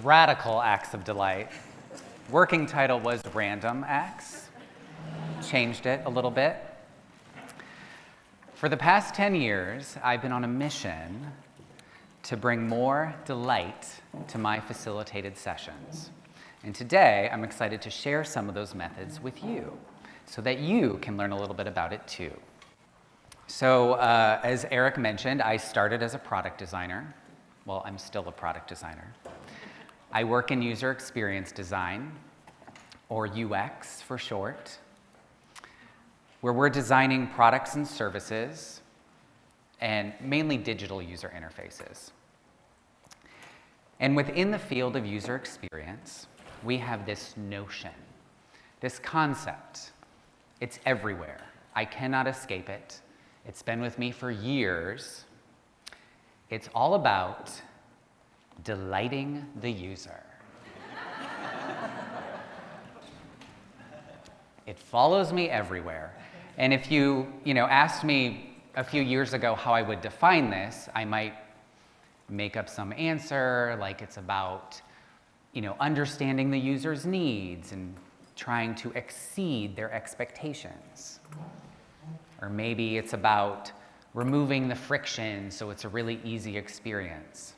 radical acts of delight. Working title was Random Acts. Changed it a little bit. For the past 10 years, I've been on a mission to bring more delight to my facilitated sessions. And today, I'm excited to share some of those methods with you so that you can learn a little bit about it too. So as Eric mentioned, I started as a product designer. Well, I'm still a product designer. I work in user experience design, or UX for short, where we're designing products and services, and mainly digital user interfaces. And within the field of user experience, we have this notion, this concept. It's everywhere. I cannot escape it. It's been with me for years. It's all about delighting the user. It follows me everywhere. And if you asked me a few years ago how I would define this, I might make up some answer, like it's about understanding the user's needs and trying to exceed their expectations. Or maybe it's about removing the friction so it's a really easy experience.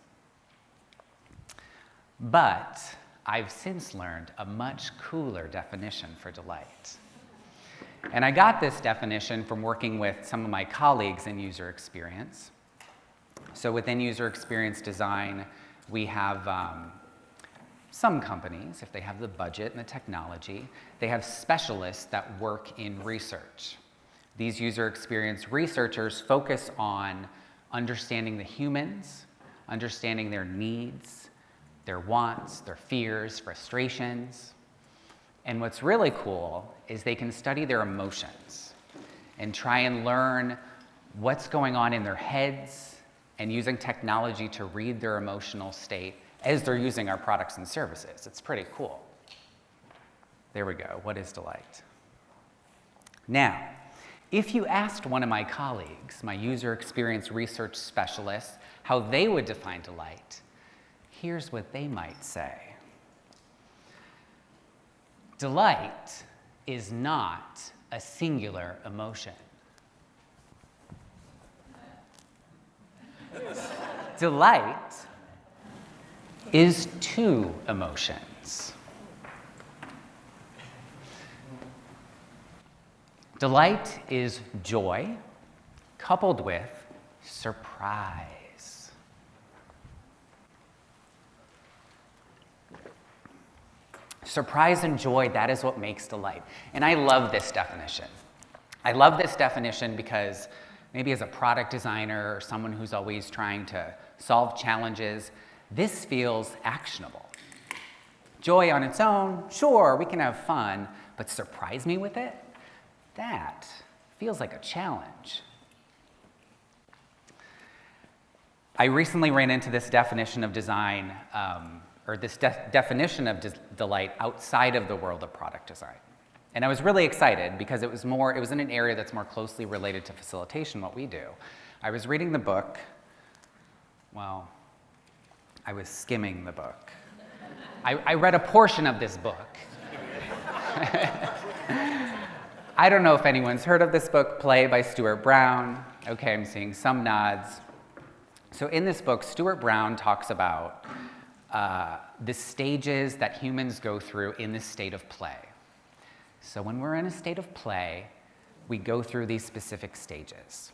But I've since learned a much cooler definition for delight. And I got this definition from working with some of my colleagues in user experience. So within user experience design, we have some companies, if they have the budget and the technology, they have specialists that work in research. These user experience researchers focus on understanding the humans, understanding their needs, their wants, their fears, frustrations. And what's really cool is they can study their emotions and try and learn what's going on in their heads and using technology to read their emotional state as they're using our products and services. It's pretty cool. There we go. What is delight? Now, if you asked one of my colleagues, my user experience research specialists, how they would define delight, here's what they might say. Delight is not a singular emotion. Delight is two emotions. Delight is joy coupled with surprise. Surprise and joy, that is what makes delight. And I love this definition. I love this definition because maybe as a product designer or someone who's always trying to solve challenges, this feels actionable. Joy on its own, sure, we can have fun, but surprise me with it? That feels like a challenge. I recently ran into this definition of design, or this definition of delight outside of the world of product design. And I was really excited because it was in an area that's more closely related to facilitation, what we do. I was reading the book, I was skimming the book. I read a portion of this book. I don't know if anyone's heard of this book, Play by Stuart Brown. Okay, I'm seeing some nods. So in this book, Stuart Brown talks about the stages that humans go through in this state of play. So when we're in a state of play, we go through these specific stages.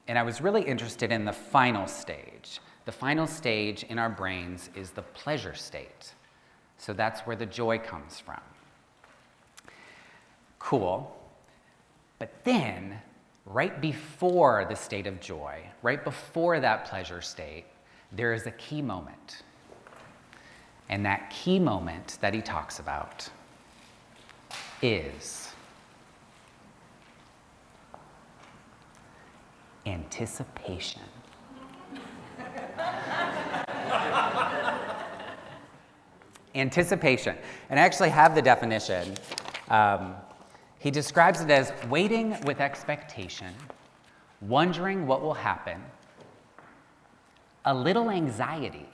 And I was really interested in the final stage. The final stage in our brains is the pleasure state. So that's where the joy comes from. Cool. But then, right before the state of joy, right before that pleasure state, there is a key moment. And that key moment that he talks about is anticipation. Anticipation. And I actually have the definition. He describes it as waiting with expectation, wondering what will happen, a little anxiety,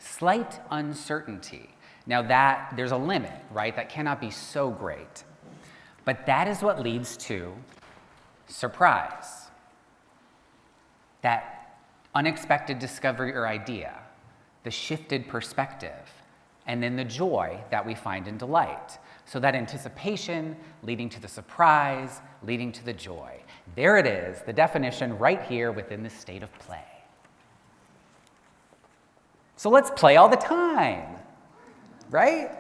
slight uncertainty. Now there's a limit, right? That cannot be so great. But that is what leads to surprise. That unexpected discovery or idea, the shifted perspective, and then the joy that we find in delight. So that anticipation leading to the surprise, leading to the joy. There it is, the definition right here within the state of play. So let's play all the time, right?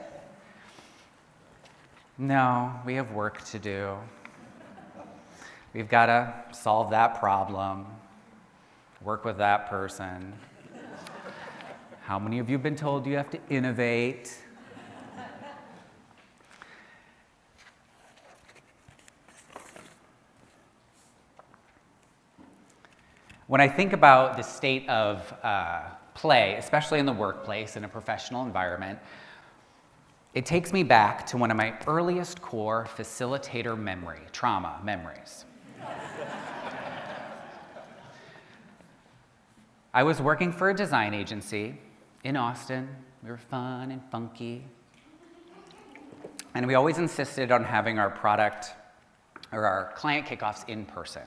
No, we have work to do. We've got to solve that problem, work with that person. How many of you have been told you have to innovate? When I think about the state of play, especially in the workplace, in a professional environment, it takes me back to one of my earliest core facilitator trauma memories. I was working for a design agency in Austin. We were fun and funky. And we always insisted on having our product or our client kickoffs in person.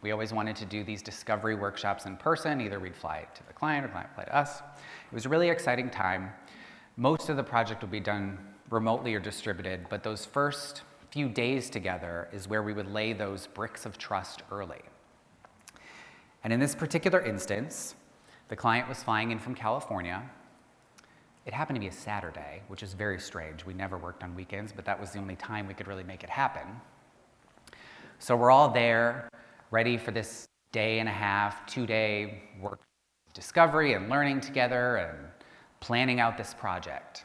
We always wanted to do these discovery workshops in person. Either we'd fly to the client or the client would fly to us. It was a really exciting time. Most of the project would be done remotely or distributed, but those first few days together is where we would lay those bricks of trust early. And in this particular instance, the client was flying in from California. It happened to be a Saturday, which is very strange. We never worked on weekends, but that was the only time we could really make it happen. So we're all there, ready for this day and a half, 2-day work discovery and learning together and planning out this project.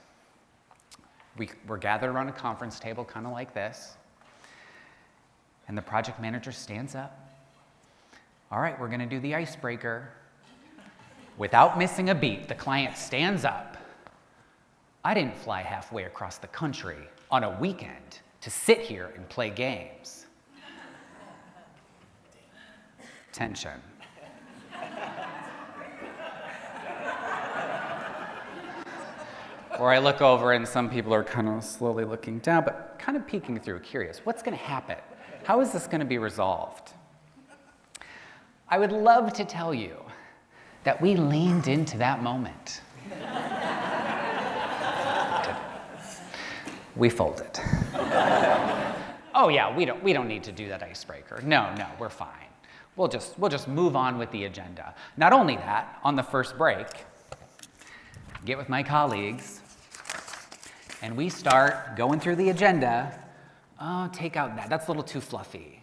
We're gathered around a conference table, kind of like this, and the project manager stands up. All right, we're going to do the icebreaker. Without missing a beat, the client stands up. I didn't fly halfway across the country on a weekend to sit here and play games. Tension. Or I look over and some people are kind of slowly looking down, but kind of peeking through, curious. What's going to happen? How is this going to be resolved? I would love to tell you that we leaned into that moment. We folded. Oh yeah, we don't need to do that icebreaker. No, we're fine. We'll just move on with the agenda. Not only that, on the first break, get with my colleagues, and we start going through the agenda. Oh, take out that. That's a little too fluffy.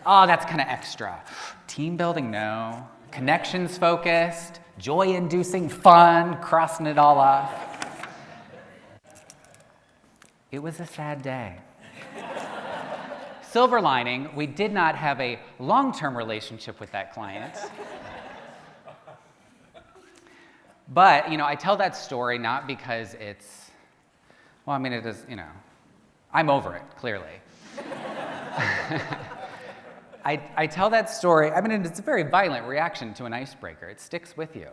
Oh, that's kind of extra. Team building, no. Connections focused, joy-inducing, fun, crossing it all off. It was a sad day. Silver lining, we did not have a long-term relationship with that client. But, I tell that story not because it is, I'm over it, clearly. I tell that story, it's a very violent reaction to an icebreaker. It sticks with you.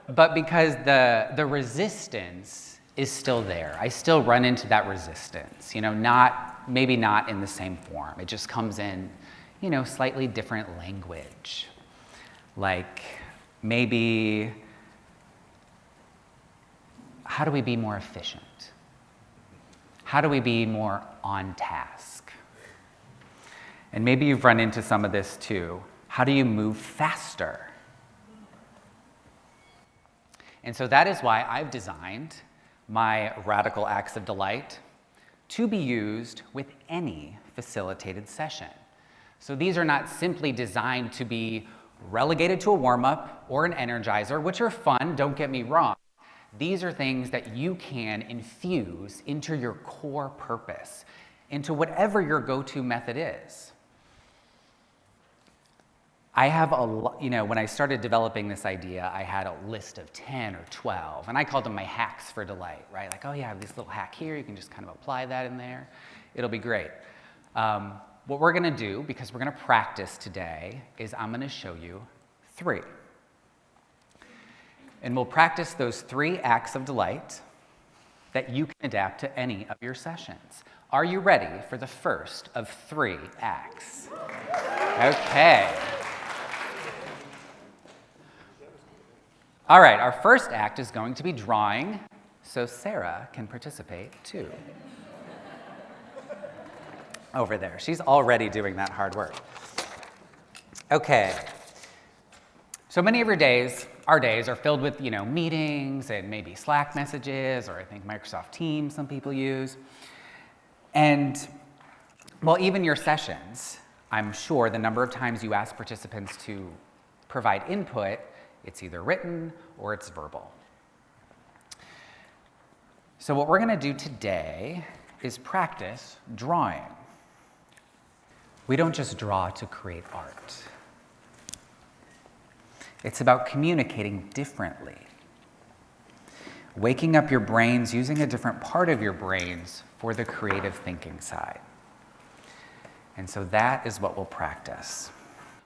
But because the resistance is still there. I still run into that resistance, maybe not in the same form. It just comes in, slightly different language. Like maybe, how do we be more efficient? How do we be more on task? And maybe you've run into some of this too. How do you move faster? And so that is why I've designed my radical acts of delight to be used with any facilitated session. So these are not simply designed to be relegated to a warm-up or an energizer, which are fun, don't get me wrong. These are things that you can infuse into your core purpose, into whatever your go-to method is. I have when I started developing this idea, I had a list of 10 or 12, and I called them my hacks for delight, right? Like, oh yeah, I have this little hack here, you can just kind of apply that in there. It'll be great. What we're gonna do, because we're gonna practice today, is I'm gonna show you 3. And we'll practice those 3 acts of delight that you can adapt to any of your sessions. Are you ready for the first of 3 acts? Okay. All right, our first act is going to be drawing, so Sarah can participate too. Over there. She's already doing that hard work. Okay. So many of our days are filled with, meetings and maybe Slack messages, or I think Microsoft Teams some people use. And, well, even your sessions, I'm sure the number of times you ask participants to provide input, it's either written or it's verbal. So what we're going to do today is practice drawing. We don't just draw to create art. It's about communicating differently, waking up your brains, using a different part of your brains for the creative thinking side. And so that is what we'll practice.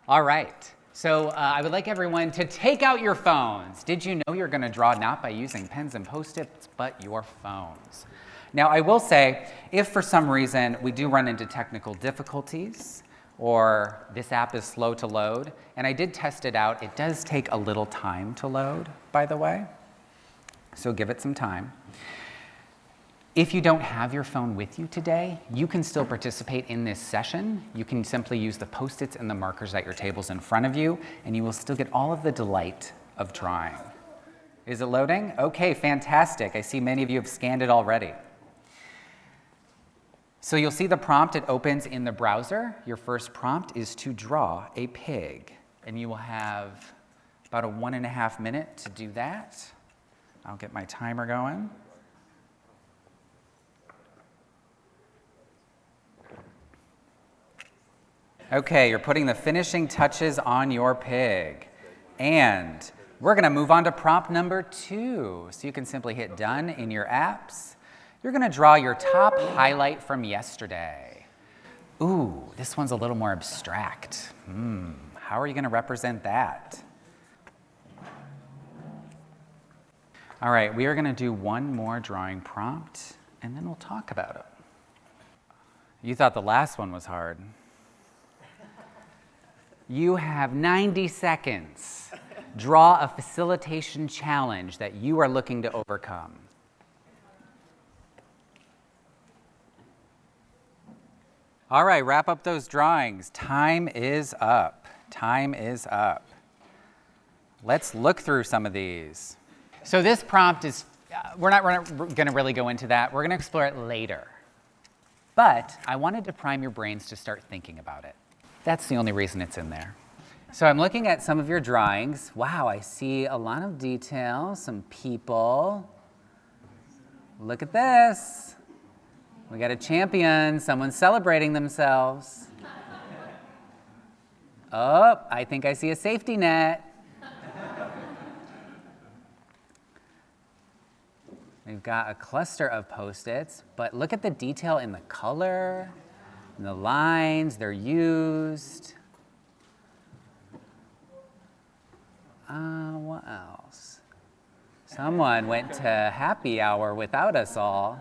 All right. So I would like everyone to take out your phones. Did you know you're going to draw not by using pens and Post-its, but your phones? Now, I will say, if for some reason we do run into technical difficulties, or this app is slow to load, and I did test it out, it does take a little time to load, by the way, so give it some time. If you don't have your phone with you today, you can still participate in this session. You can simply use the Post-its and the markers at your tables in front of you, and you will still get all of the delight of drawing. Is it loading? Okay, fantastic. I see many of you have scanned it already. So you'll see the prompt, it opens in the browser. Your first prompt is to draw a pig, and you will have about 1.5 minutes to do that. I'll get my timer going. Okay, you're putting the finishing touches on your pig. And we're going to move on to prompt number 2. So you can simply hit done in your apps. You're going to draw your top highlight from yesterday. Ooh, this one's a little more abstract. How are you going to represent that? All right, we are going to do one more drawing prompt, and then we'll talk about it. You thought the last one was hard. You have 90 seconds. Draw a facilitation challenge that you are looking to overcome. All right, wrap up those drawings. Time is up. Time is up. Let's look through some of these. So this prompt is, we're not going to really go into that. We're going to explore it later. But I wanted to prime your brains to start thinking about it. That's the only reason it's in there. So I'm looking at some of your drawings. Wow, I see a lot of detail, some people. Look at this. We got a champion, someone's celebrating themselves. Oh, I think I see a safety net. We've got a cluster of Post-its, but look at the detail in the color, and the lines, they're used. What else? Someone went to happy hour without us all.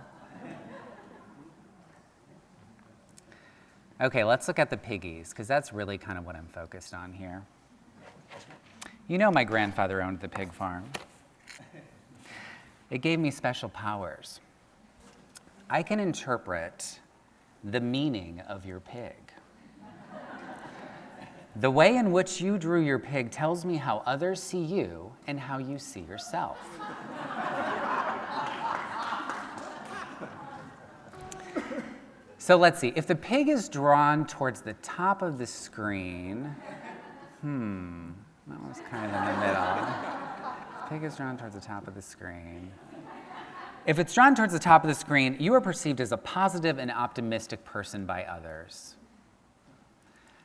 Okay, let's look at the piggies, because that's really kind of what I'm focused on here. You know my grandfather owned the pig farm. It gave me special powers. I can interpret the meaning of your pig. The way in which you drew your pig tells me how others see you and how you see yourself. So let's see, if the pig is drawn towards the top of the screen, that was kind of in the middle. Pig is drawn towards the top of the screen. If it's drawn towards the top of the screen, you are perceived as a positive and optimistic person by others.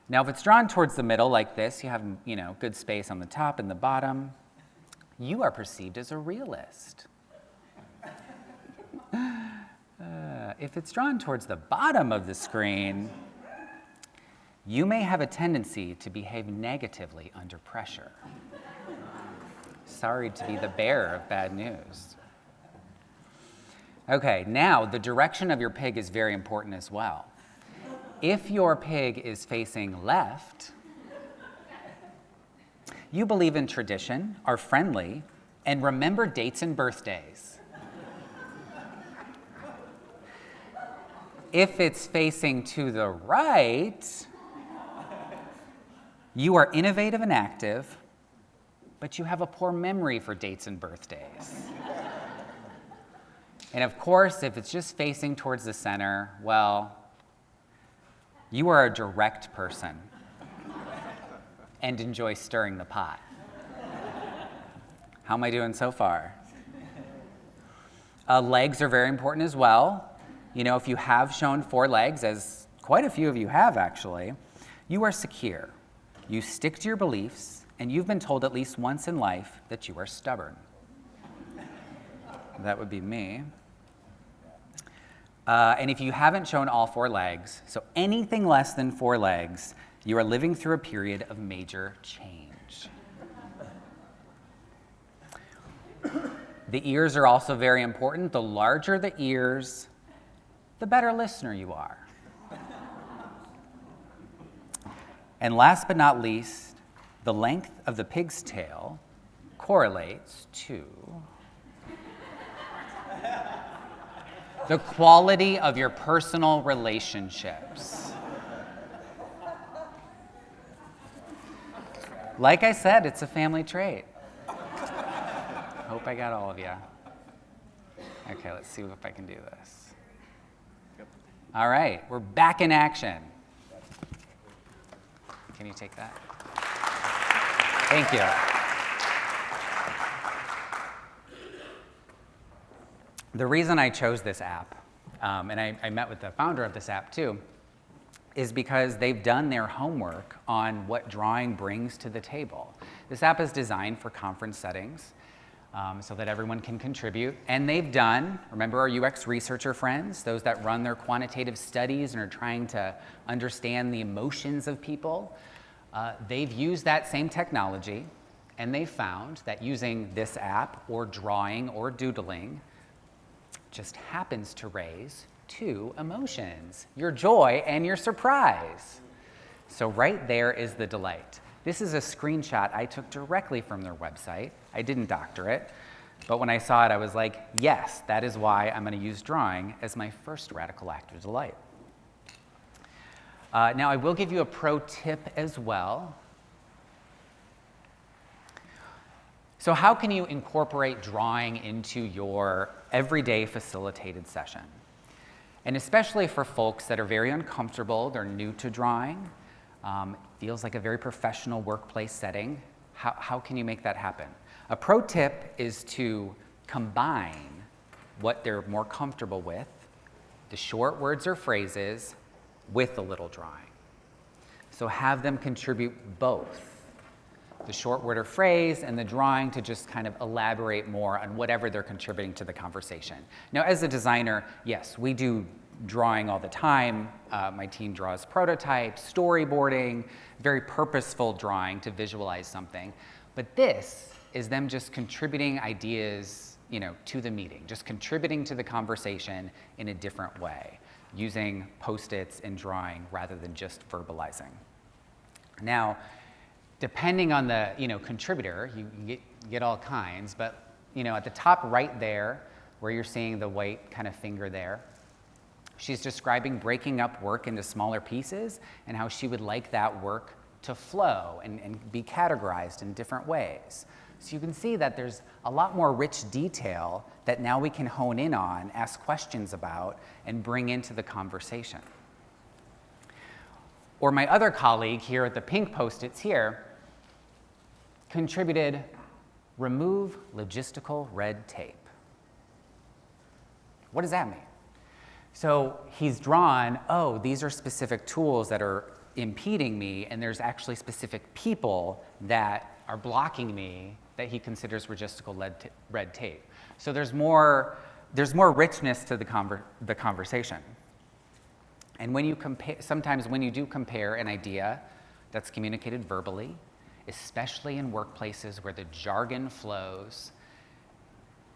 Now, if it's drawn towards the middle like this, you have, good space on the top and the bottom, you are perceived as a realist. If it's drawn towards the bottom of the screen, you may have a tendency to behave negatively under pressure. Sorry to be the bearer of bad news. Okay, now the direction of your pig is very important as well. If your pig is facing left, you believe in tradition, are friendly, and remember dates and birthdays. If it's facing to the right, you are innovative and active, but you have a poor memory for dates and birthdays. And of course, if it's just facing towards the center, well, you are a direct person and enjoy stirring the pot. How am I doing so far? Legs are very important as well. You know, if you have shown 4 legs, as quite a few of you have actually, you are secure. You stick to your beliefs, and you've been told at least once in life that you are stubborn. That would be me. And if you haven't shown all 4 legs, so anything less than 4 legs, you are living through a period of major change. The ears are also very important. The larger the ears, the better listener you are. And last but not least, the length of the pig's tail correlates to the quality of your personal relationships. Like I said, it's a family trait. Hope I got all of you. Okay, let's see if I can do this. All right, we're back in action. Can you take that? Thank you. The reason I chose this app, and I met with the founder of this app too, is because they've done their homework on what drawing brings to the table. This app is designed for conference settings so that everyone can contribute. And they've done, remember our UX researcher friends, those that run their quantitative studies and are trying to understand the emotions of people, they've used that same technology, and they found that using this app or drawing or doodling just happens to raise 2 emotions, your joy and your surprise. So right there is the delight. This is a screenshot I took directly from their website. I didn't doctor it, but when I saw it, I was like, yes, that is why I'm going to use drawing as my first radical act of delight. Now, I will give you a pro tip as well. So how can you incorporate drawing into your everyday facilitated session? And especially for folks that are very uncomfortable, they're new to drawing, feels like a very professional workplace setting, how can you make that happen? A pro tip is to combine what they're more comfortable with, the short words or phrases, with a little drawing. So have them contribute both, the short word or phrase and the drawing, to just kind of elaborate more on whatever they're contributing to the conversation. Now, as a designer, yes, we do drawing all the time. My team draws prototypes, storyboarding, very purposeful drawing to visualize something. But this is them just contributing ideas, to the meeting, just contributing to the conversation in a different way, using Post-its and drawing rather than just verbalizing. Now, depending on the contributor, you get all kinds, but at the top right there, where you're seeing the white kind of finger there, she's describing breaking up work into smaller pieces and how she would like that work to flow and be categorized in different ways. So you can see that there's a lot more rich detail that now we can hone in on, ask questions about, and bring into the conversation. Or my other colleague here at the pink Post-its here contributed, remove logistical red tape. What does that mean? So he's drawn, these are specific tools that are impeding me, and there's actually specific people that are blocking me that he considers logistical red tape. So there's more richness to the conversation. And when you compare, sometimes when you do compare an idea that's communicated verbally especially in workplaces where the jargon flows,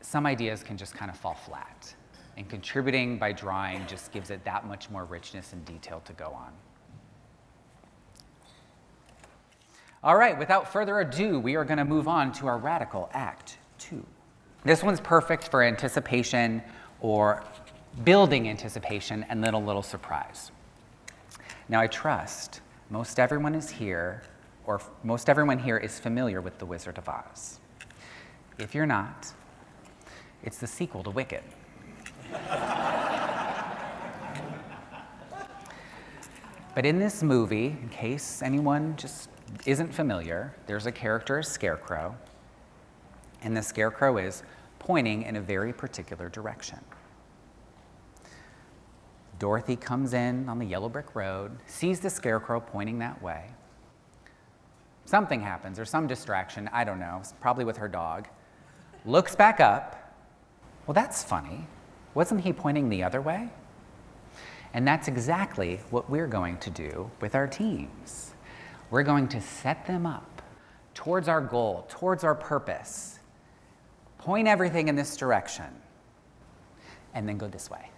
some ideas can just kind of fall flat. And contributing by drawing just gives it that much more richness and detail to go on. All right, without further ado, we are going to move on to our radical Act 2. This one's perfect for anticipation or building anticipation and then a little surprise. Now, I trust most everyone is here, or most everyone here is familiar with The Wizard of Oz. If you're not, it's the sequel to Wicked. But in this movie, in case anyone just isn't familiar, there's a character, a scarecrow, and the scarecrow is pointing in a very particular direction. Dorothy comes in on the yellow brick road, sees the scarecrow pointing that way. Something happens, or some distraction, I don't know, it's probably with her dog. Looks back up. Well, that's funny. Wasn't he pointing the other way? And that's exactly what we're going to do with our teams. We're going to set them up towards our goal, towards our purpose, point everything in this direction, and then go this way.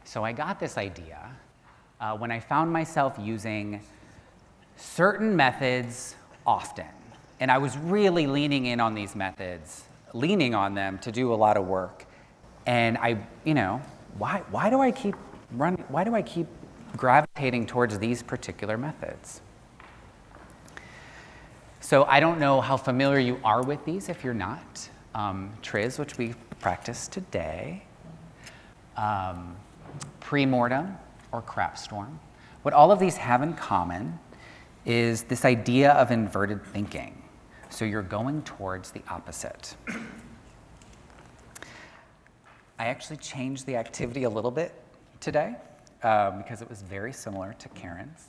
So I got this idea when I found myself using certain methods often. And I was really leaning in on these methods, leaning on them to do a lot of work. And why do I keep gravitating towards these particular methods? So I don't know how familiar you are with these if you're not. Triz, which we practiced today, pre-mortem or crapstorm. What all of these have in common is this idea of inverted thinking. So you're going towards the opposite. I actually changed the activity a little bit today because it was very similar to Karen's.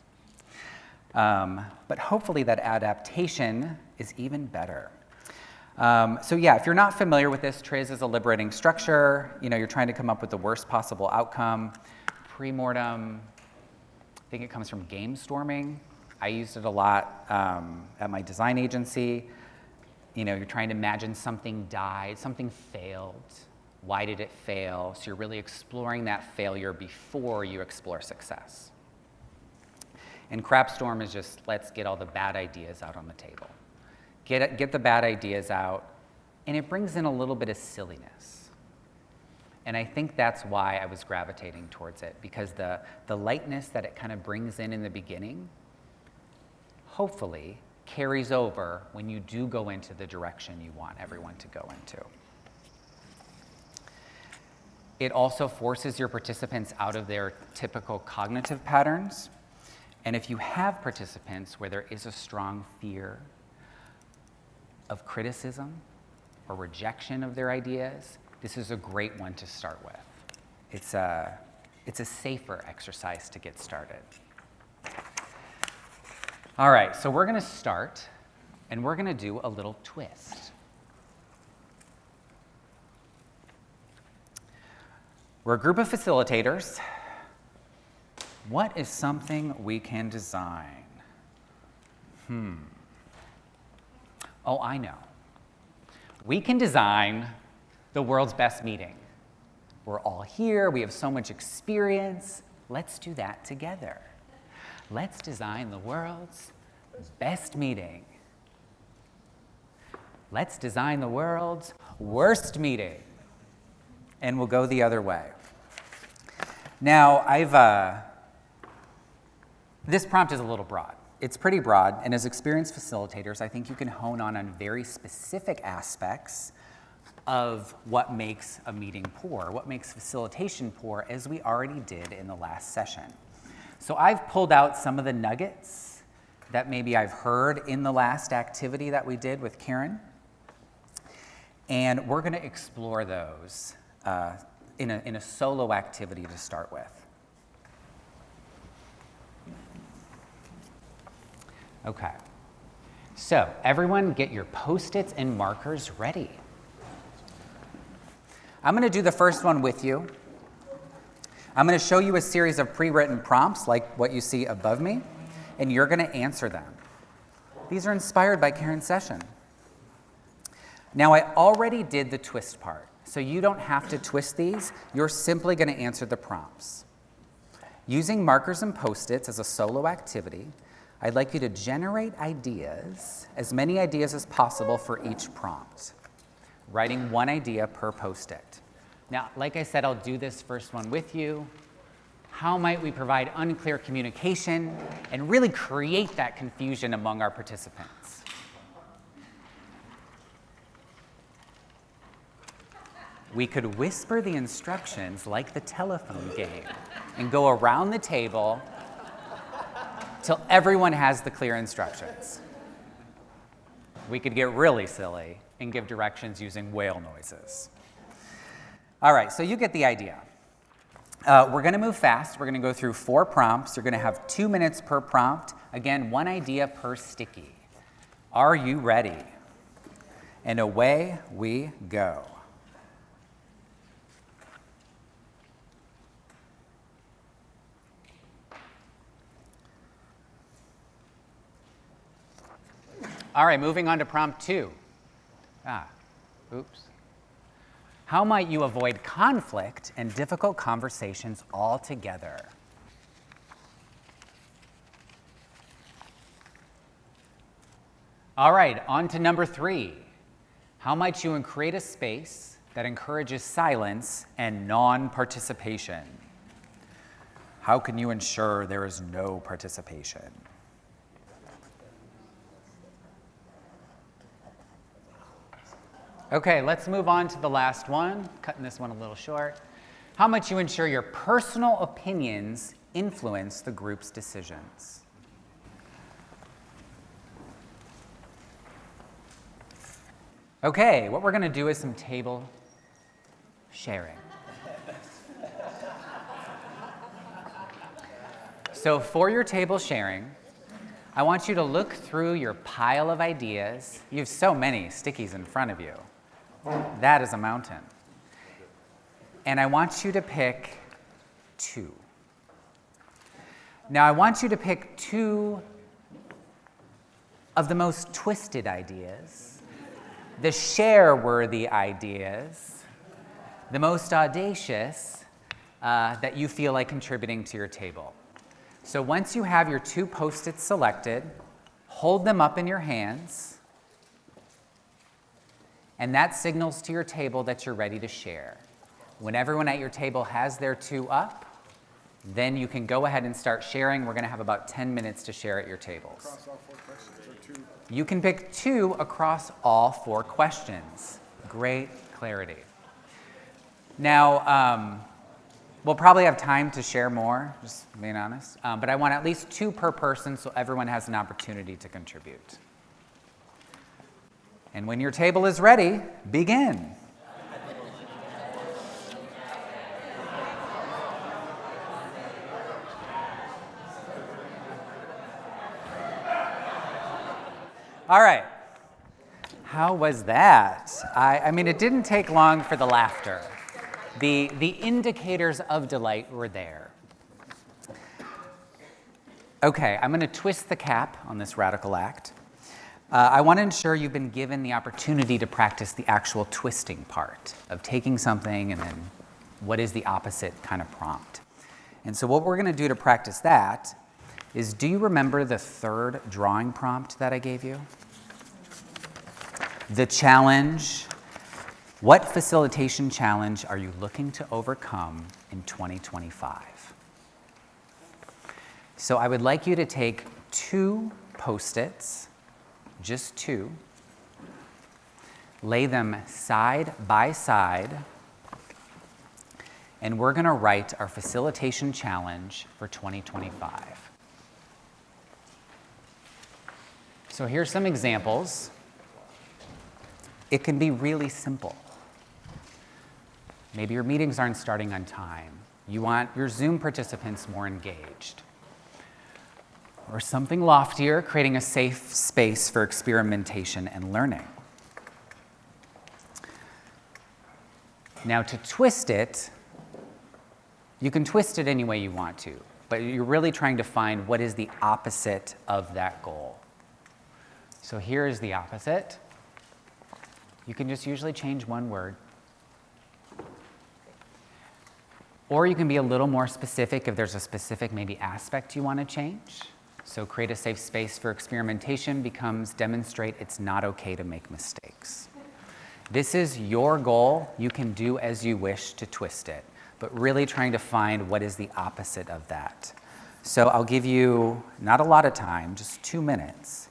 But hopefully that adaptation is even better. So yeah, if you're not familiar with this, Triz is a liberating structure. You're trying to come up with the worst possible outcome. Pre-mortem, I think it comes from game storming. I used it a lot at my design agency. You're trying to imagine something died, something failed. Why did it fail? So you're really exploring that failure before you explore success. And crapstorm is just, let's get all the bad ideas out on the table. Get the bad ideas out, and it brings in a little bit of silliness. And I think that's why I was gravitating towards it, because the lightness that it kind of brings in the beginning, hopefully, carries over when you do go into the direction you want everyone to go into. It also forces your participants out of their typical cognitive patterns. And if you have participants where there is a strong fear of criticism or rejection of their ideas, this is a great one to start with. It's a safer exercise to get started. All right, so we're going to start, and we're going to do a little twist. We're a group of facilitators. What is something we can design? Oh, I know. We can design the world's best meeting. We're all here. We have so much experience. Let's do that together. Let's design the world's best meeting. Let's design the world's worst meeting. And we'll go the other way. Now, this prompt is a little broad. It's pretty broad, and as experienced facilitators, I think you can hone on very specific aspects of what makes a meeting poor, what makes facilitation poor, as we already did in the last session. So I've pulled out some of the nuggets that maybe I've heard in the last activity that we did with Karen, and we're going to explore those in a solo activity to start with. Okay, so everyone get your Post-its and markers ready. I'm going to do the first one with you. I'm going to show you a series of pre-written prompts like what you see above me, and you're going to answer them. These are inspired by Karen's session. Now, I already did the twist part, so you don't have to twist these. You're simply going to answer the prompts. Using markers and Post-its as a solo activity, I'd like you to generate ideas, as many ideas as possible for each prompt, writing one idea per Post-it. Now, like I said, I'll do this first one with you. How might we provide unclear communication and really create that confusion among our participants? We could whisper the instructions like the telephone game and go around the table till everyone has the clear instructions. We could get really silly and give directions using whale noises. All right, so you get the idea. We're going to move fast. We're going to go through 4 prompts. You're going to have 2 minutes per prompt. Again, 1 idea per sticky. Are you ready? And away we go. All right, moving on to prompt 2. Oops. How might you avoid conflict and difficult conversations altogether? All right, on to number 3. How might you create a space that encourages silence and non-participation? How can you ensure there is no participation? Okay, let's move on to the last one, cutting this one a little short. How might you ensure your personal opinions influence the group's decisions? Okay, what we're going to do is some table sharing. So for your table sharing, I want you to look through your pile of ideas. You have so many stickies in front of you. That is a mountain. And I want you to pick 2. Now, I want you to pick 2 of the most twisted ideas, the share-worthy ideas, the most audacious that you feel like contributing to your table. So once you have your 2 Post-its selected, hold them up in your hands. And that signals to your table that you're ready to share. When everyone at your table has their 2 up, then you can go ahead and start sharing. We're going to have about 10 minutes to share at your tables. Across all 4 questions or 2? You can pick 2 across all 4 questions. Great clarity. Now, we'll probably have time to share more, just being honest. But I want at least 2 per person so everyone has an opportunity to contribute. And when your table is ready, begin. All right. How was that? I mean, it didn't take long for the laughter. The indicators of delight were there. Okay, I'm going to twist the cap on this radical act. I want to ensure you've been given the opportunity to practice the actual twisting part of taking something and then what is the opposite kind of prompt. And so what we're going to do to practice that is, do you remember the 3rd drawing prompt that I gave you? The challenge. What facilitation challenge are you looking to overcome in 2025? So I would like you to take 2 Post-its, just 2, lay them side by side, and we're going to write our facilitation challenge for 2025. So here's some examples. It can be really simple. Maybe your meetings aren't starting on time. You want your Zoom participants more engaged. Or something loftier, creating a safe space for experimentation and learning. Now, to twist it, you can twist it any way you want to. but you're really trying to find what is the opposite of that goal. So here's the opposite. You can just usually change one word. Or you can be a little more specific if there's a specific maybe aspect you want to change. So create a safe space for experimentation becomes demonstrate it's not okay to make mistakes. This is your goal. You can do as you wish to twist it, but really trying to find what is the opposite of that. So I'll give you not a lot of time, just 2 minutes,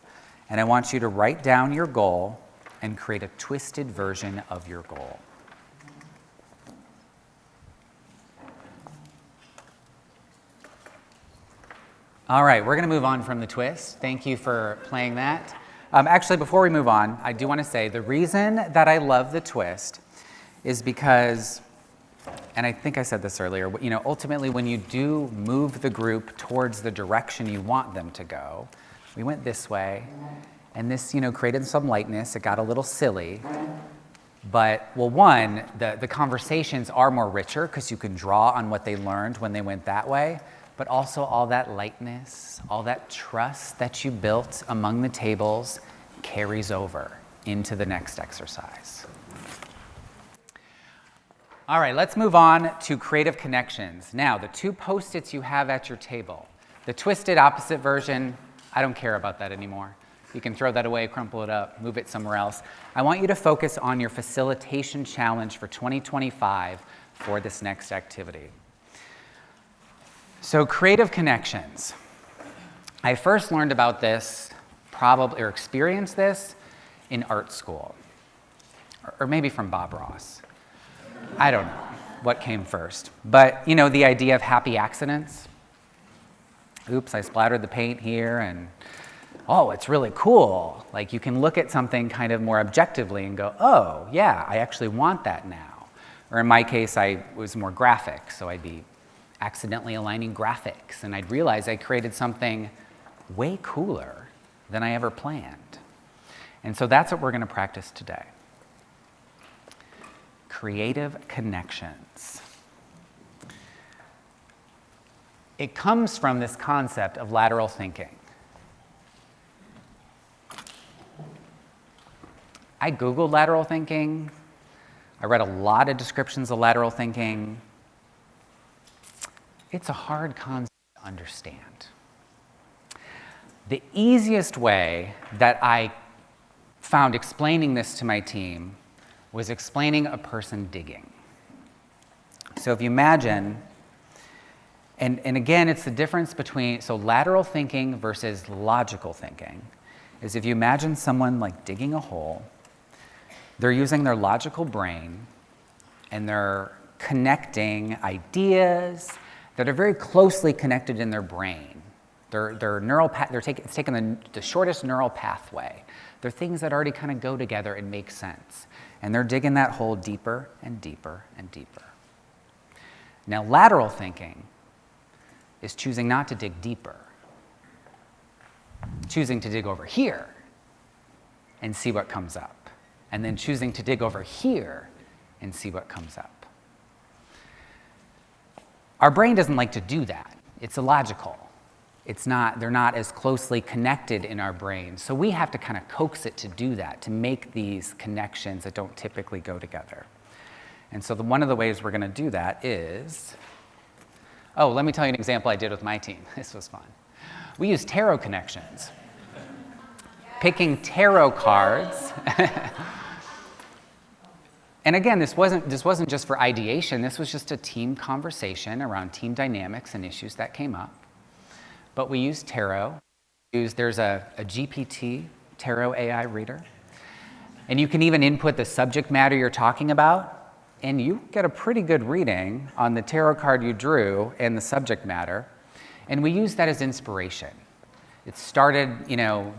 and I want you to write down your goal and create a twisted version of your goal. All right, we're going to move on from the twist. Thank you for playing that. Actually, before we move on, I do want to say the reason that I love the twist is because, and I think I said this earlier, ultimately when you do move the group towards the direction you want them to go, we went this way, and this, created some lightness. It got a little silly. But, well, one, the conversations are more richer because you can draw on what they learned when they went that way. But also all that lightness, all that trust that you built among the tables carries over into the next exercise. All right, let's move on to creative connections. Now, the 2 Post-its you have at your table, the twisted opposite version, I don't care about that anymore. You can throw that away, crumple it up, move it somewhere else. I want you to focus on your facilitation challenge for 2025 for this next activity. So creative connections. I first learned about this or experienced this in art school, or maybe from Bob Ross. I don't know what came first, but the idea of happy accidents. Oops, I splattered the paint here, and oh, it's really cool. Like you can look at something kind of more objectively and go, oh, yeah, I actually want that now. Or in my case, I was more graphic, so I'd be accidentally aligning graphics, and I'd realize I created something way cooler than I ever planned. And so that's what we're going to practice today. Creative connections. It comes from this concept of lateral thinking. I Googled lateral thinking. I read a lot of descriptions of lateral thinking. It's a hard concept to understand. The easiest way that I found explaining this to my team was explaining a person digging. So if you imagine, and again, it's the difference between, so lateral thinking versus logical thinking, is if you imagine someone like digging a hole, they're using their logical brain, and they're connecting ideas that are very closely connected in their brain. It's taking the shortest neural pathway. They're things that already kind of go together and make sense. And they're digging that hole deeper and deeper and deeper. Now, lateral thinking is choosing not to dig deeper, choosing to dig over here and see what comes up, and then choosing to dig over here and see what comes up. Our brain doesn't like to do that. It's illogical. They're not as closely connected in our brain. So we have to kind of coax it to do that, to make these connections that don't typically go together. And so one of the ways we're going to do that is, let me tell you an example I did with my team. This was fun. We used tarot connections. Picking tarot cards. And again, this wasn't just for ideation. This was just a team conversation around team dynamics and issues that came up. But we used tarot. There's a GPT tarot AI reader. And you can even input the subject matter you're talking about, and you get a pretty good reading on the tarot card you drew and the subject matter. And we used that as inspiration. It started,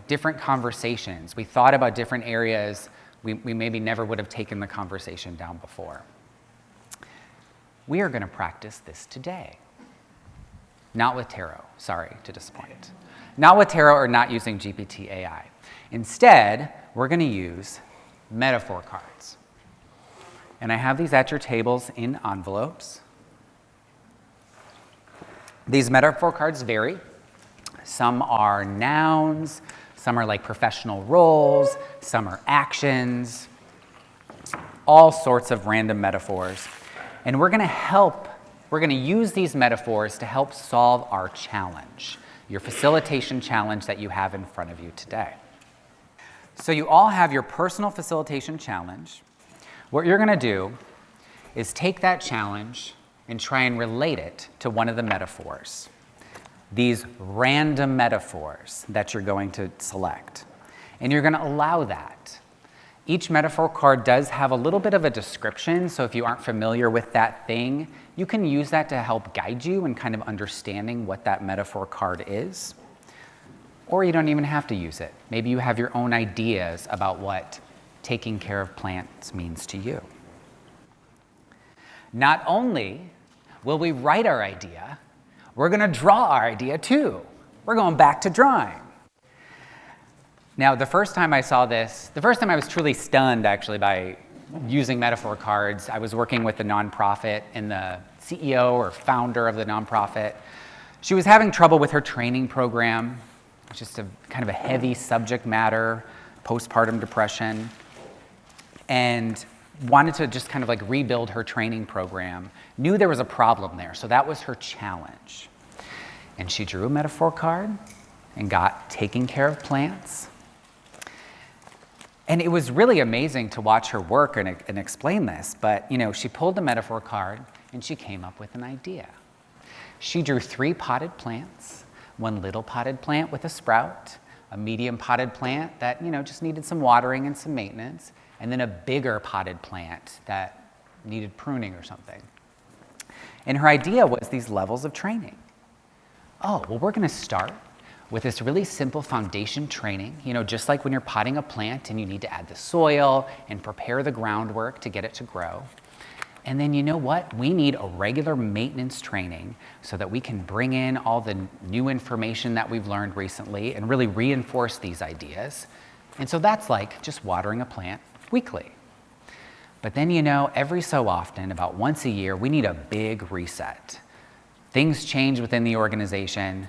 different conversations. We thought about different areas we maybe never would have taken the conversation down before. We are going to practice this today. Not with tarot, sorry to disappoint. Not with tarot or not using GPT AI. Instead, we're going to use metaphor cards. And I have these at your tables in envelopes. These metaphor cards vary. Some are nouns, some are like professional roles, some are actions, all sorts of random metaphors. And we're going to use these metaphors to help solve our challenge, your facilitation challenge that you have in front of you today. So you all have your personal facilitation challenge. What you're going to do is take that challenge and try and relate it to one of the metaphors, these random metaphors that you're going to select. And you're going to allow that. Each metaphor card does have a little bit of a description, so if you aren't familiar with that thing, you can use that to help guide you in kind of understanding what that metaphor card is. Or you don't even have to use it. Maybe you have your own ideas about what taking care of plants means to you. Not only will we write our idea, we're going to draw our idea too. We're going back to drawing. Now, the first time I saw this, the first time I was truly stunned actually by using metaphor cards, I was working with a nonprofit, and the CEO or founder of the nonprofit, she was having trouble with her training program, just a kind of a heavy subject matter, postpartum depression, and wanted to just kind of like rebuild her training program, knew there was a problem there, so that was her challenge. And she drew a metaphor card and got taking care of plants. And it was really amazing to watch her work and explain this, but she pulled the metaphor card and she came up with an idea. She drew 3 potted plants, one little potted plant with a sprout, a medium potted plant that just needed some watering and some maintenance, and then a bigger potted plant that needed pruning or something. And her idea was these levels of training. Oh, well, we're going to start with this really simple foundation training, just like when you're potting a plant and you need to add the soil and prepare the groundwork to get it to grow. And then you know what? We need a regular maintenance training so that we can bring in all the new information that we've learned recently and really reinforce these ideas. And so that's like just watering a plant weekly. But then every so often, about once a year, we need a big reset. Things change within the organization.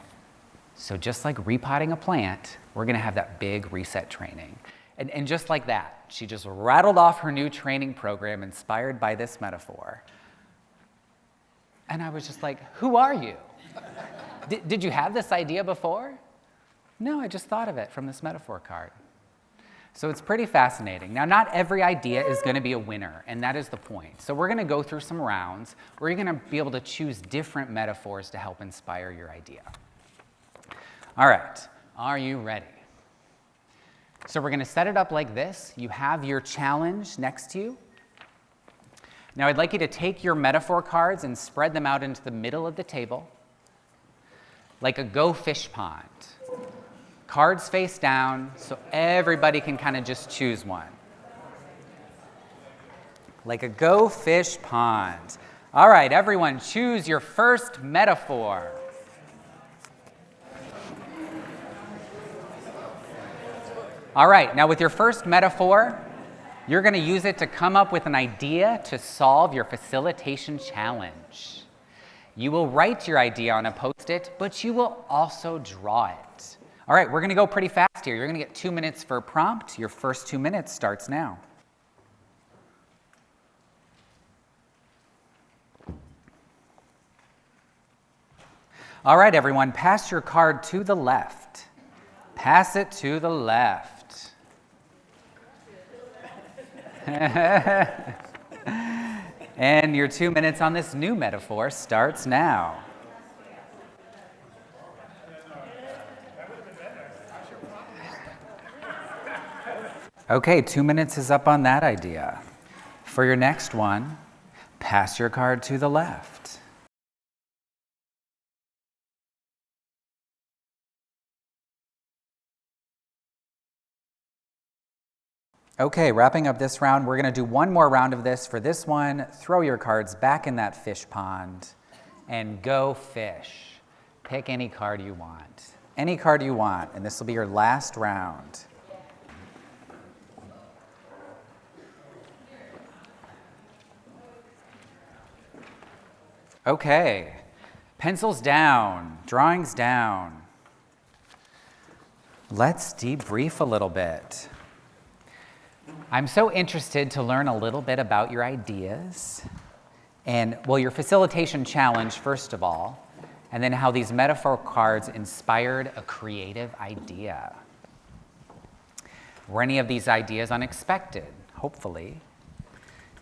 So just like repotting a plant, we're going to have that big reset training. And just like that, she just rattled off her new training program inspired by this metaphor. And I was just like, who are you? Did you have this idea before? No, I just thought of it from this metaphor card. So it's pretty fascinating. Now, not every idea is going to be a winner, and that is the point. So we're going to go through some rounds where you're going to be able to choose different metaphors to help inspire your idea. All right, are you ready? So we're going to set it up like this. You have your challenge next to you. Now I'd like you to take your metaphor cards and spread them out into the middle of the table, like a go fish pond. Cards face down, so everybody can kind of just choose one. Like a go fish pond. All right, everyone, choose your first metaphor. All right, now with your first metaphor, you're going to use it to come up with an idea to solve your facilitation challenge. You will write your idea on a Post-it, but you will also draw it. All right, we're going to go pretty fast here. You're going to get 2 minutes for a prompt. Your first 2 minutes starts now. All right, everyone, pass your card to the left. Pass it to the left. And your 2 minutes on this new metaphor starts now. Okay, 2 minutes is up on that idea. For your next one, pass your card to the left. Okay, wrapping up this round, we're going to do one more round of this. For this one, throw your cards back in that fish pond and go fish. Pick any card you want. Any card you want, and this will be your last round. Okay, Pencils down, drawings down. Let's debrief a little bit. I'm so interested to learn a little bit about your ideas and, well, your facilitation challenge, first of all, and then how these metaphor cards inspired a creative idea. Were any of these ideas unexpected? Hopefully.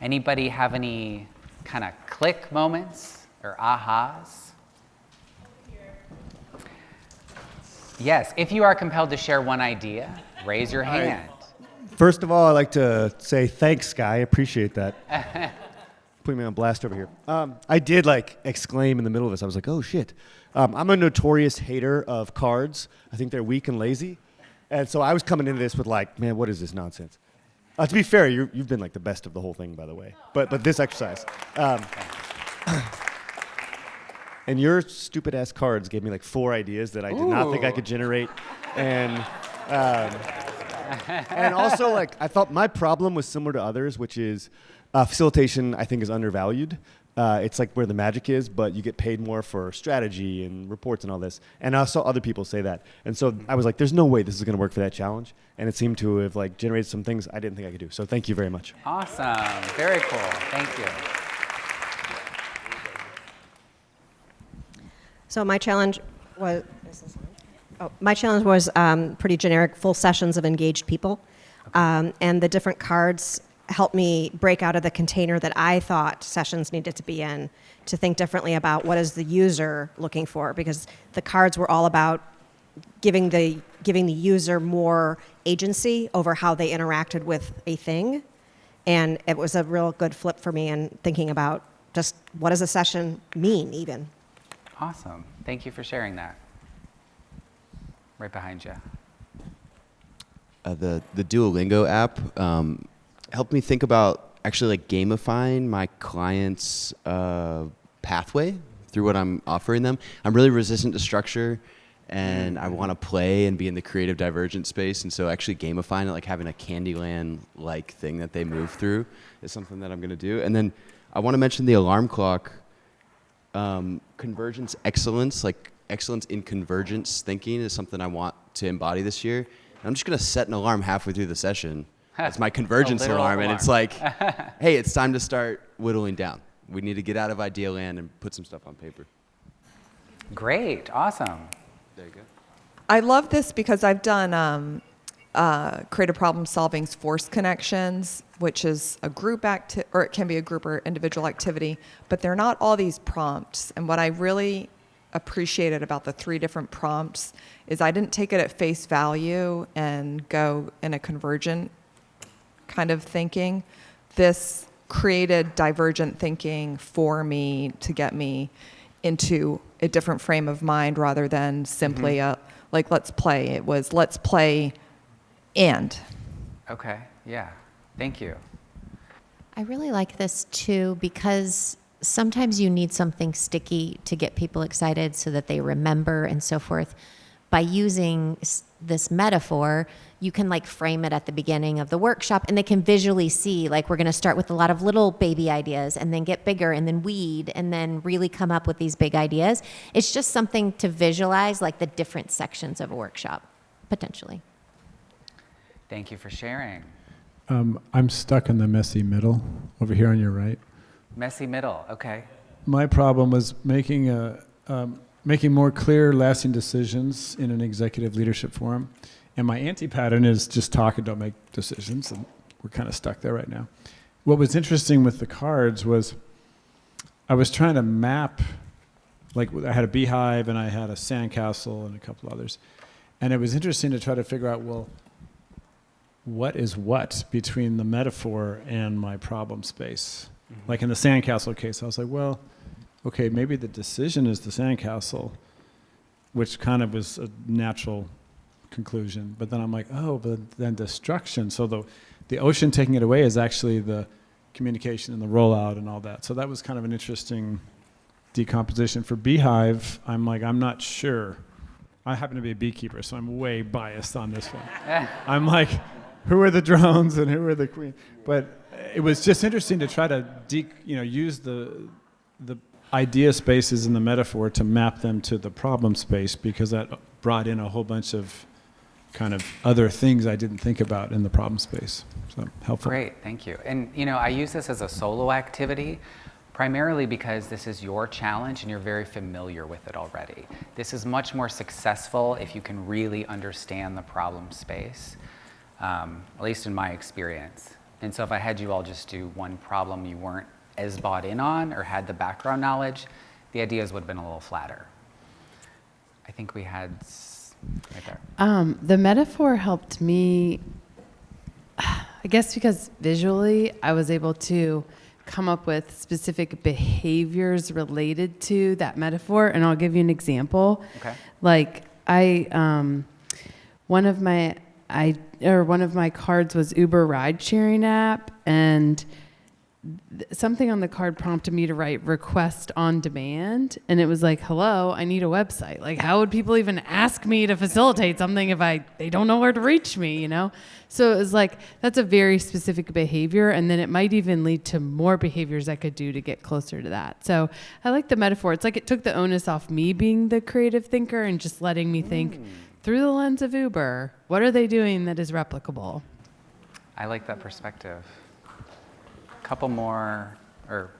Anybody have any kind of click moments or ahas? Yes, if you are compelled to share one idea, raise your hand. First of all, I'd like to say thanks, Sky. I appreciate that. Putting me on blast over here. I did exclaim in the middle of this. I was like, oh shit. I'm a notorious hater of cards. I think they're weak and lazy. And so I was coming into this with man, what is this nonsense? To be fair, you've been the best of the whole thing, by the way. But this exercise. And your stupid ass cards gave me 4 ideas that I did not think I could generate. And and also I thought my problem was similar to others, which is facilitation I think is undervalued. It's where the magic is, but you get paid more for strategy and reports and all this. And I saw other people say that. And so I was there's no way this is going to work for that challenge. And it seemed to have generated some things I didn't think I could do. So thank you very much. Awesome. Very cool. Thank you. So my challenge was pretty generic, full sessions of engaged people. Okay. And the different cards helped me break out of the container that I thought sessions needed to be in, to think differently about what is the user looking for, because the cards were all about giving the user more agency over how they interacted with a thing. And it was a real good flip for me in thinking about just what does a session mean even. Awesome. Thank you for sharing that. Right behind you. The Duolingo app helped me think about actually gamifying my clients' pathway through what I'm offering them. I'm really resistant to structure, and I want to play and be in the creative divergent space. And so actually gamifying it, having a Candyland-like thing that they move through, is something that I'm going to do. And then I want to mention the alarm clock. Convergence excellence, excellence in convergence thinking is something I want to embody this year. And I'm just going to set an alarm halfway through the session. It's my convergence alarm. And it's hey, it's time to start whittling down. We need to get out of idea land and put some stuff on paper. Great. Awesome. There you go. I love this because I've done creative problem solving's force connections, which is a group or it can be a group or individual activity, but they're not all these prompts. And what I really appreciated about the 3 different prompts is I didn't take it at face value and go in a convergent kind of thinking. This created divergent thinking for me to get me into a different frame of mind rather than simply let's play. It was let's play and. Okay. Yeah. Thank you. I really like this too because sometimes you need something sticky to get people excited so that they remember and so forth. By using this metaphor, you can frame it at the beginning of the workshop and they can visually see we're going to start with a lot of little baby ideas and then get bigger and then weed and then really come up with these big ideas. It's just something to visualize the different sections of a workshop, potentially. Thank you for sharing. I'm stuck in the messy middle over here on your right. Messy middle. Okay. My problem was making more clear, lasting decisions in an executive leadership forum. And my anti-pattern is just talk and don't make decisions. And we're kind of stuck there right now. What was interesting with the cards was I was trying to map, I had a beehive and I had a sandcastle and a couple others. And it was interesting to try to figure out, what is what between the metaphor and my problem space? Mm-hmm. In the sandcastle case, I was okay, maybe the decision is the sandcastle, which kind of was a natural conclusion. But then I'm but then destruction. So the ocean taking it away is actually the communication and the rollout and all that. So that was kind of an interesting decomposition. For beehive, I'm not sure. I happen to be a beekeeper, so I'm way biased on this one. I'm who are the drones and who are the queen? But it was just interesting to try to use the idea spaces in the metaphor to map them to the problem space, because that brought in a whole bunch of kind of other things I didn't think about in the problem space. So helpful. Great, thank you. And I use this as a solo activity, primarily because this is your challenge and you're very familiar with it already. This is much more successful if you can really understand the problem space, at least in my experience. And so if I had you all just do one problem you weren't as bought in on or had the background knowledge, the ideas would have been a little flatter. I think we had right there. The metaphor helped me, I guess, because visually I was able to come up with specific behaviors related to that metaphor, and I'll give you an example. Okay. Like one of my cards was Uber ride sharing app, and something on the card prompted me to write request on demand, and it was like, hello, I need a website. Like, how would people even ask me to facilitate something if they don't know where to reach me, So it was like, that's a very specific behavior, and then it might even lead to more behaviors I could do to get closer to that. So I like the metaphor. It's like it took the onus off me being the creative thinker and just letting me think through the lens of Uber, what are they doing that is replicable? I like that perspective. Couple more, or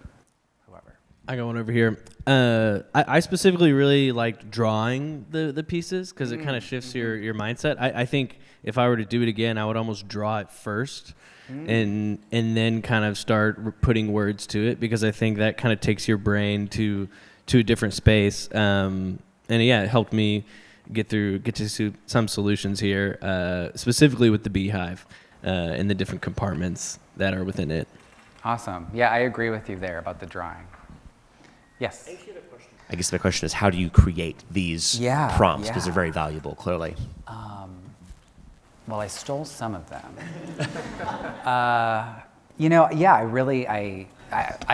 whoever. I got one over here. I specifically really liked drawing the pieces because it kind of shifts your mindset. I think if I were to do it again, I would almost draw it first and then kind of start putting words to it, because I think that kind of takes your brain to a different space. And yeah, it helped me get to some solutions here, specifically with the beehive and the different compartments that are within it. Awesome. Yeah, I agree with you there about the drawing. Yes? I guess the question is, how do you create these prompts? Because they're very valuable, clearly. Well, I stole some of them. I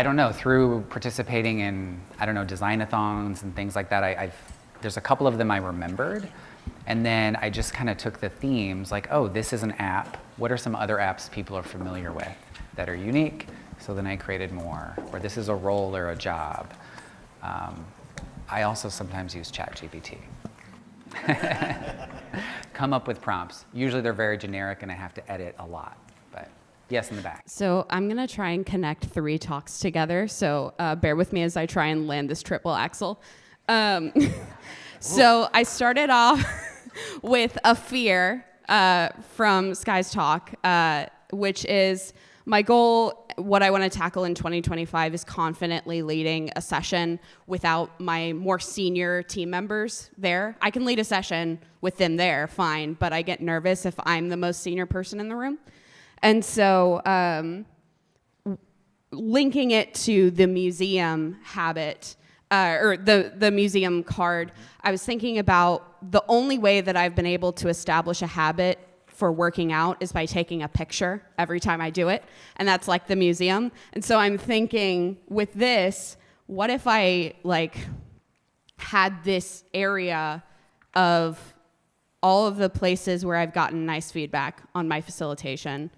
don't know, through participating in, design-a-thons and things like that, there's a couple of them I remembered. And then I just kind of took the themes, like, oh, this is an app. What are some other apps people are familiar with that are unique? So then I created more. Or this is a role or a job. I also sometimes use ChatGPT. Come up with prompts. Usually they're very generic and I have to edit a lot. But yes, in the back. So I'm going to try and connect 3 talks together. So bear with me as I try and land this triple axel. So I started off with a fear from Sky's talk, which is my goal. What I want to tackle in 2025 is confidently leading a session without my more senior team members there. I can lead a session with them there, fine, but I get nervous if I'm the most senior person in the room. And so linking it to the museum habit, or the museum card, I was thinking about the only way that I've been able to establish a habit for working out is by taking a picture every time I do it, and that's like the museum. And so I'm thinking with this, what if I had this area of all of the places where I've gotten nice feedback on my facilitation,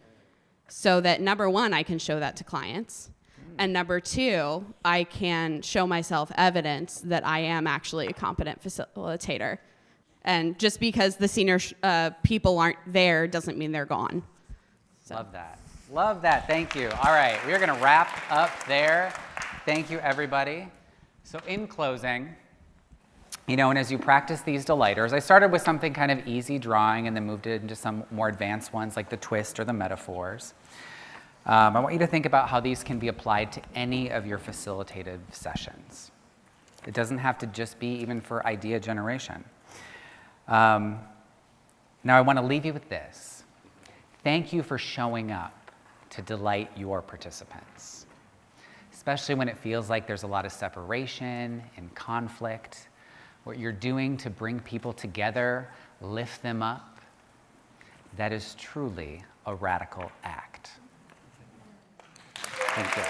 so that number 1, I can show that to clients, and number 2, I can show myself evidence that I am actually a competent facilitator. And just because the senior people aren't there doesn't mean they're gone. So. Love that. Love that. Thank you. All right, we're going to wrap up there. Thank you, everybody. So in closing, and as you practice these delighters, I started with something kind of easy, drawing, and then moved it into some more advanced ones like the twist or the metaphors. I want you to think about how these can be applied to any of your facilitated sessions. It doesn't have to just be even for idea generation. Now I want to leave you with this. Thank you for showing up to delight your participants, especially when it feels like there's a lot of separation and conflict. What you're doing to bring people together, lift them up, that is truly a radical act. Thank you.